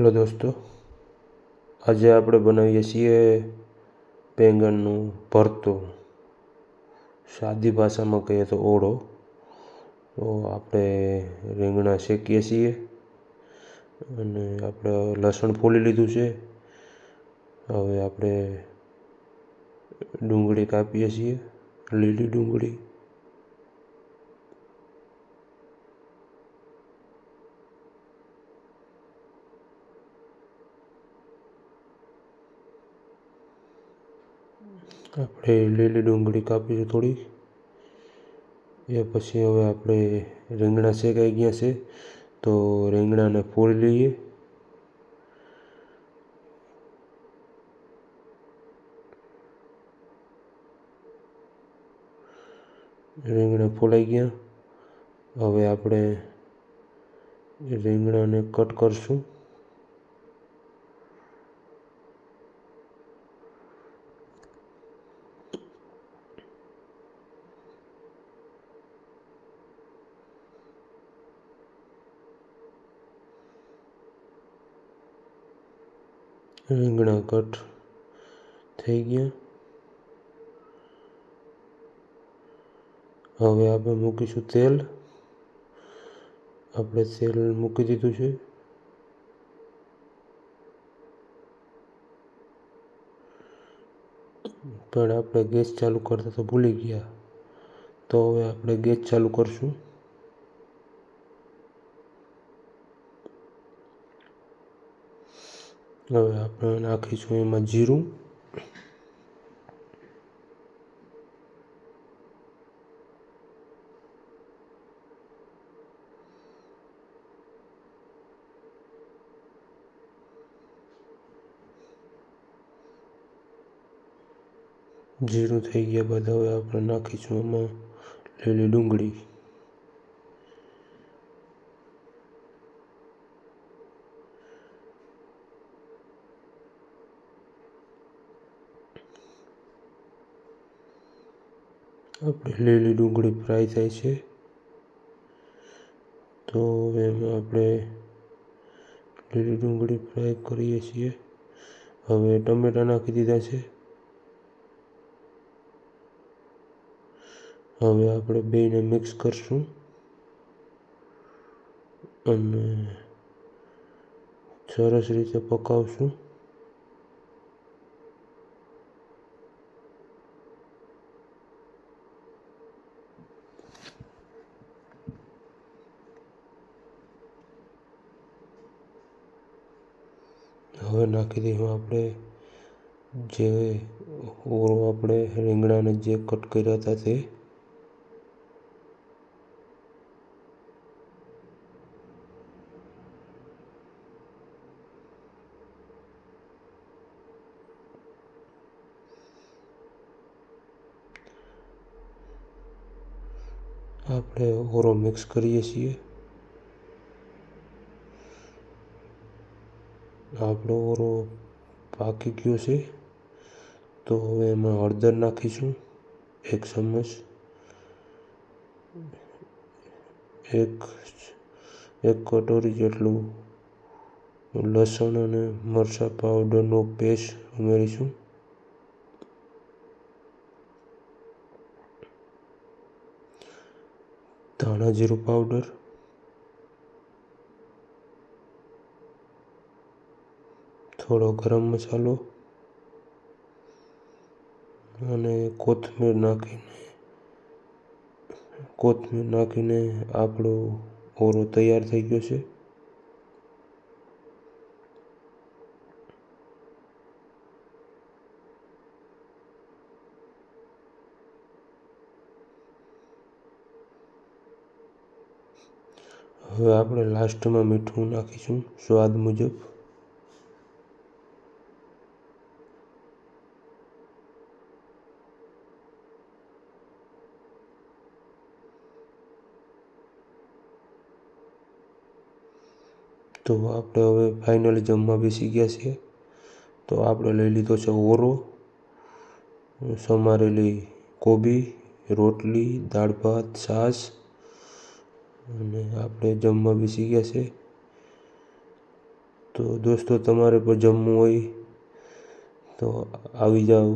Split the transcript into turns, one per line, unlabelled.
Hello દોસ્તો, આજે આપણે બનાવીએ છીએ બેંગનનું ભરતું, સાદી ભાષામાં કહીએ તો ઓળો. તો આપણે રીંગણા શેકીએ છીએ અને આપણે લસણ ફોલી લીધું છે. હવે આપણે ડુંગળી કાપીએ છીએ, લીલી ડુંગળી. આપણે લીલી ડુંગળી કાપીશું થોડી. એ પછી હવે આપણે રીંગણા શેકાઈ ગયા છે તો રીંગણાને ફોલી લઈએ. રીંગણા ફોલાઈ ગયા. હવે આપણે રીંગણાને કટ કરશું. રીંગણા કટ થઈ ગયા. હવે આપણે મૂકીશું તેલ. આપણે તેલ મૂકી દીધું છે. પણ આપણે ગેસ ચાલુ કરતા તો ભૂલી ગયા, તો હવે આપણે ગેસ ચાલુ કરશું. હવે આપણે નાખીશું એમાં જીરું. જીરું થઈ ગયા બાદ હવે આપણે નાખીશું એમાં લીલી ડુંગળી. આપણે લીલી ડુંગળી ફ્રાય થાય છે તો એમાં આપણે લીલી ડુંગળી ફ્રાય કરીએ છીએ. હવે ટમેટાં નાખી દીધા છે. હવે આપણે બેને મિક્સ કરશું અને સરસ રીતે પકાવશું. હવે નાખી દઈશું આપણે જે ઓળો આપણે રીંગણાને જે કટ કર્યા હતા તે. આપણે ઓળો મિક્સ કરીએ છીએ. આપણો ઓળો પાકી ગયો છે તો હવે એમાં હળદર નાખીશું 1 ચમચ. એક કટોરી જેટલું લસણ અને મરચાં પાવડરનો પેસ્ટ ઉમેરીશું. ધાણા જીરું પાવડર, થોડો ગરમ મસાલો અને કોથમીર નાખીને આપણો ઓળો તૈયાર થઈ ગયો છે. હવે આપણે લાસ્ટમાં મીઠું નાખીશું સ્વાદ મુજબ. તો આપણે હવે ફાઇનલી જમવા બેસી ગયા છીએ. તો આપણે લઈ લીધો છે ઓળો, સમારેલી કોબી, રોટલી, દાળ ભાત, છાશ અને આપણે જમવા બેસી ગયા છે. તો દોસ્તો તમારે પણ જમવું હોય તો આવી જાઓ।